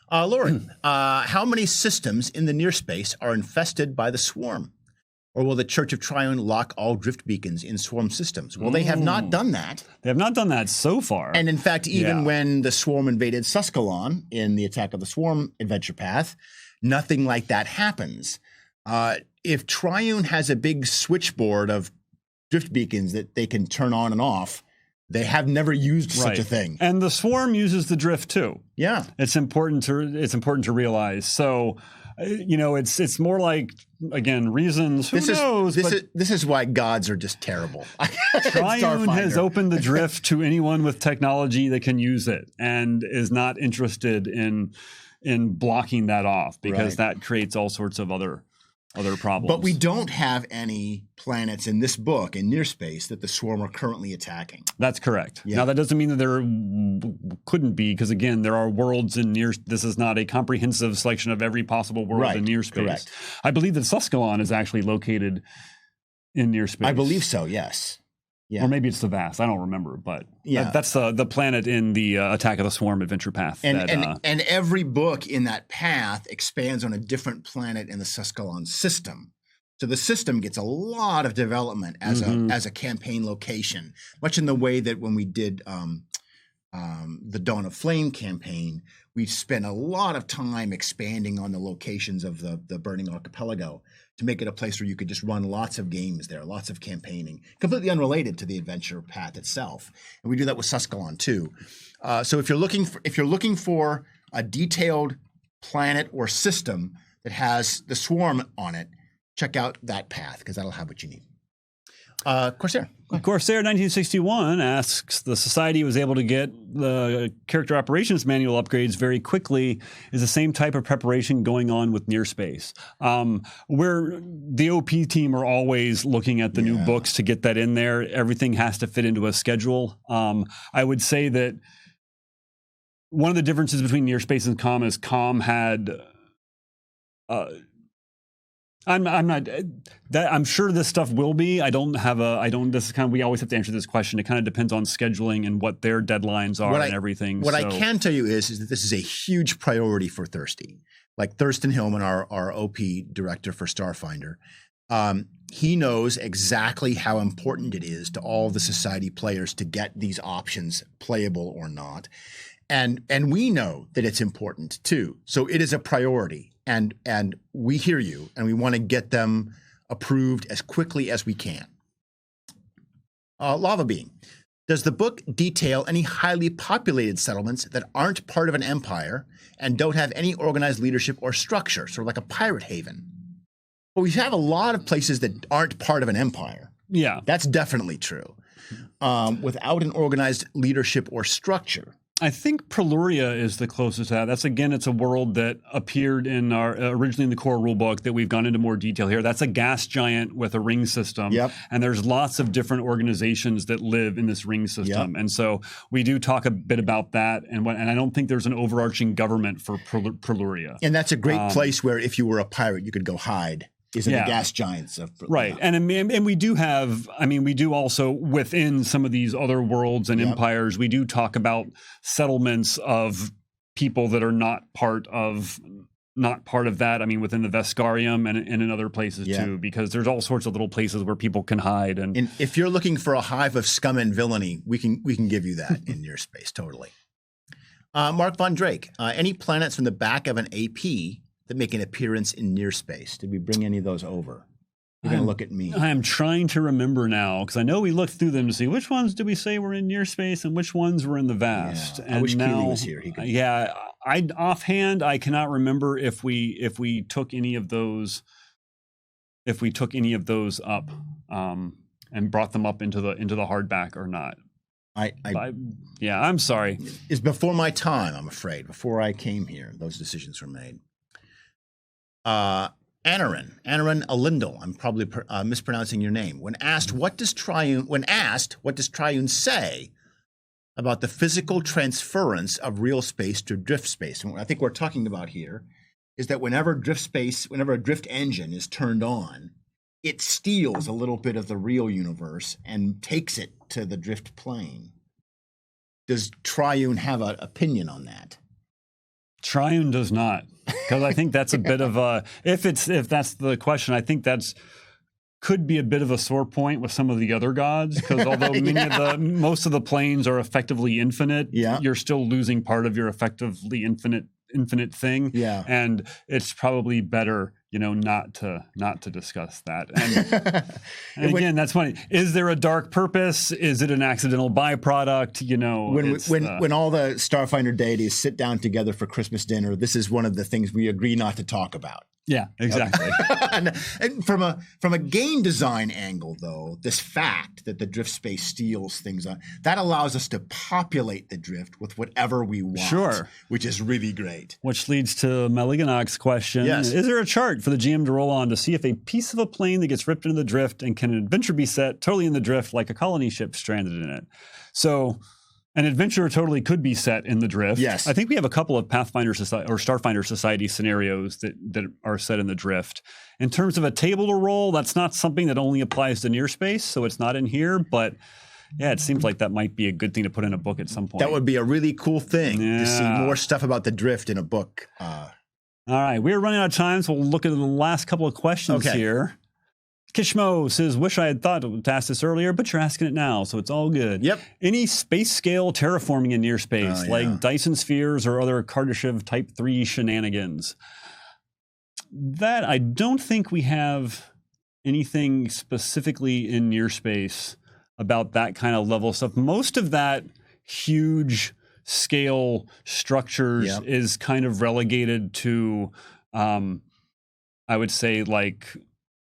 Lauren, how many systems in the near space are infested by the swarm? Or will the Church of Triune lock all drift beacons in swarm systems? Well, they have not done that. They have not done that so far. And in fact, even when the swarm invaded Suskalon in the Attack of the Swarm adventure path, nothing like that happens. If Triune has a big switchboard of drift beacons that they can turn on and off, they have never used such a thing. And the swarm uses the drift too. Yeah, it's important to realize. So, it's more like, again, reasons. Who knows? This is why gods are just terrible. Triune has opened the drift to anyone with technology that can use it, and is not interested in blocking that off, because that creates all sorts of other problems. But we don't have any planets in this book in near space that the swarm are currently attacking. That's correct. Yeah. Now, that doesn't mean that there couldn't be, because again, there are worlds in near. This is not a comprehensive selection of every possible world in near space. Correct. I believe that Suskalon is actually located in near space. I believe so. Yes. Yeah. Or maybe it's the vast. I don't remember, but that's the planet in the Attack of the Swarm adventure path. And every book in that path expands on a different planet in the Suskalon system. So the system gets a lot of development as a campaign location, much in the way that when we did the Dawn of Flame campaign, we spent a lot of time expanding on the locations of the Burning Archipelago to make it a place where you could just run lots of games there, lots of campaigning, completely unrelated to the adventure path itself. And we do that with Suskalon too. So if you're looking for a detailed planet or system that has the swarm on it, check out that path, because that'll have what you need. Corsair. Corsair 1961 asks, the Society was able to get the character operations manual upgrades very quickly. Is the same type of preparation going on with Near Space? Where the OP team are always looking at the new books to get that in there. Everything has to fit into a schedule. I would say that one of the differences between Near Space and COM is COM had... I'm sure this stuff will be. This is kind of, we always have to answer this question. It kind of depends on scheduling and what their deadlines are and everything. What I can tell you is that this is a huge priority for Thirsty. Like Thurston Hillman, our OP director for Starfinder, he knows exactly how important it is to all the Society players to get these options playable or not. And we know that it's important too. So it is a priority. And we hear you, and we want to get them approved as quickly as we can. Lava Bean, does the book detail any highly populated settlements that aren't part of an empire and don't have any organized leadership or structure, sort of like a pirate haven? Well, we have a lot of places that aren't part of an empire. Yeah. That's definitely true. Without an organized leadership or structure. I think Preluria is the closest to that. That's again, it's a world that appeared in our originally in the core rulebook that we've gone into more detail here. That's a gas giant with a ring system, and there's lots of different organizations that live in this ring system. And so we do talk a bit about that, and I don't think there's an overarching government for Preluria. And that's a great place where if you were a pirate, you could go hide. Is in the gas giants of right, and we do have. I mean, we do also within some of these other worlds and empires, we do talk about settlements of people that are not part of that. I mean, within the Veskarium and in other places too, because there's all sorts of little places where people can hide. And if you're looking for a hive of scum and villainy, we can give you that in your space totally. Mark Von Drake, any planets from the back of an AP that make an appearance in near space? Did we bring any of those over? You're going to look at me. I am trying to remember now because I know we looked through them to see which ones did we say were in near space and which ones were in the vast. Yeah, I wish Keely was here. He could. Offhand, I cannot remember if we took any of those up and brought them up into the hardback or not. I'm sorry. It's before my time, I'm afraid. Before I came here, those decisions were made. Anarin Alindel, I'm probably mispronouncing your name. When asked what does Triune say about the physical transference of real space to drift space? And what I think we're talking about here is that whenever a drift engine is turned on, it steals a little bit of the real universe and takes it to the drift plane. Does Triune have an opinion on that? Triune does not, because I think that's a bit of a if that's the question, I think could be a bit of a sore point with some of the other gods, because although most of the planes are effectively infinite, you're still losing part of your effectively infinite thing. And it's probably better, not to discuss that. And again, that's funny. Is there a dark purpose? Is it an accidental byproduct? When all the Starfinder deities sit down together for Christmas dinner, this is one of the things we agree not to talk about. Yeah, exactly. and from a game design angle, though, this fact that the drift space steals things, that allows us to populate the drift with whatever we want, which is really great. Which leads to Meliganok's question. Yes. Is there a chart for the GM to roll on to see if a piece of a plane that gets ripped into the drift, and can an adventure be set totally in the drift like a colony ship stranded in it? So an adventure totally could be set in the drift. Yes. I think we have a couple of Pathfinder Society or Starfinder Society scenarios that are set in the drift. In terms of a table to roll, that's not something that only applies to near space, so it's not in here. But yeah, it seems like that might be a good thing to put in a book at some point. That would be a really cool thing to see more stuff about the drift in a book. All right, we're running out of time, so we'll look at the last couple of questions here. Kishmo says, wish I had thought to ask this earlier, but you're asking it now, so it's all good. Yep. Any space scale terraforming in near space, like Dyson spheres or other Kardashev Type 3 shenanigans? That, I don't think we have anything specifically in near space about that kind of level stuff. Most of that huge scale structures is kind of relegated to, I would say, like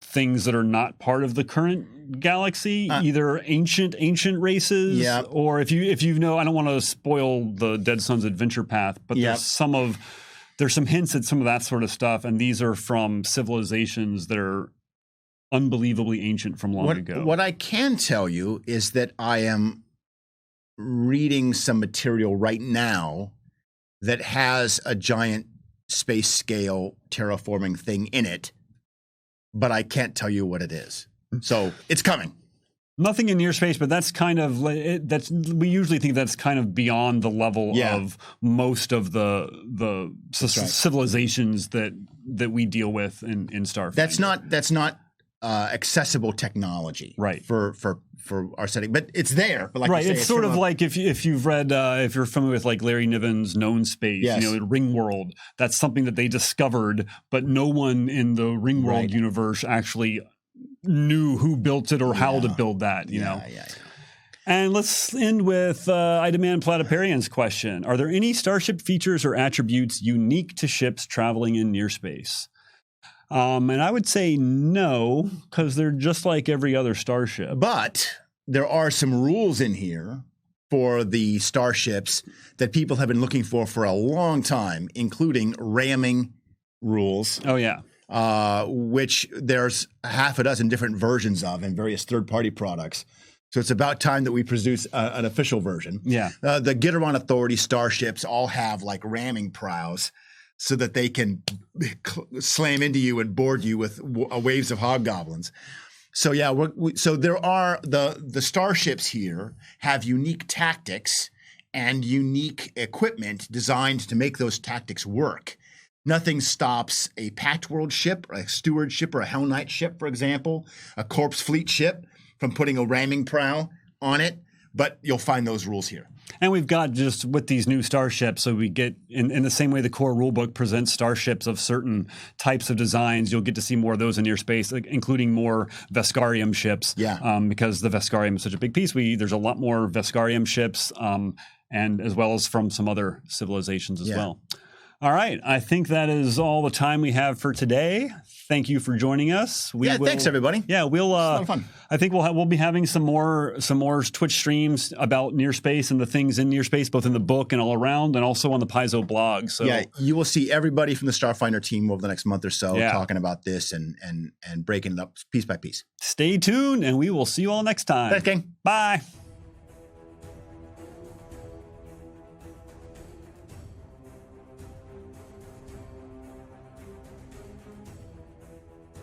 things that are not part of the current galaxy, either ancient races, or if you know, I don't want to spoil the Dead Sun's adventure path, but there's some hints at some of that sort of stuff, and these are from civilizations that are unbelievably ancient from long ago. What I can tell you is that I am reading some material right now that has a giant space scale terraforming thing in it, but I can't tell you what it is. So it's coming. Nothing in near space, but that's kind of we usually think that's kind of beyond the level of most of the civilizations that we deal with in Starfinder. That's not accessible technology, for our setting, but it's there. But like it's sort of like if you've read if you're familiar with like Larry Niven's Known Space, Ring World. That's something that they discovered, but no one in the Ring World universe actually knew who built it or how to build that. You know. And let's end with I Demand Platyparian's question: are there any Starship features or attributes unique to ships traveling in near space? And I would say no, because they're just like every other starship. But there are some rules in here for the starships that people have been looking for a long time, including ramming rules. Oh, yeah. Which there's half a dozen different versions of in various third-party products. So it's about time that we produce an official version. Yeah. The Gitteron Authority starships all have like ramming prows so that they can slam into you and board you with waves of hobgoblins. So yeah, so there are the starships here have unique tactics and unique equipment designed to make those tactics work. Nothing stops a Pact World ship, a Steward ship, or a Hell Knight ship, for example, a Corpse Fleet ship from putting a ramming prow on it. But you'll find those rules here. And we've got just with these new starships, so we get in the same way the core rulebook presents starships of certain types of designs, you'll get to see more of those in your space, including more Veskarium ships. Yeah. Because the Veskarium is such a big piece. There's a lot more Veskarium ships, and as well as from some other civilizations as well. All right. I think that is all the time we have for today. Thank you for joining us. Thanks everybody. Yeah, we'll. It's a lot of fun. I think we'll be having some more Twitch streams about near space and the things in near space, both in the book and all around, and also on the Paizo blog. So yeah, you will see everybody from the Starfinder team over the next month or so talking about this and breaking it up piece by piece. Stay tuned, and we will see you all next time. Thanks, gang. Bye.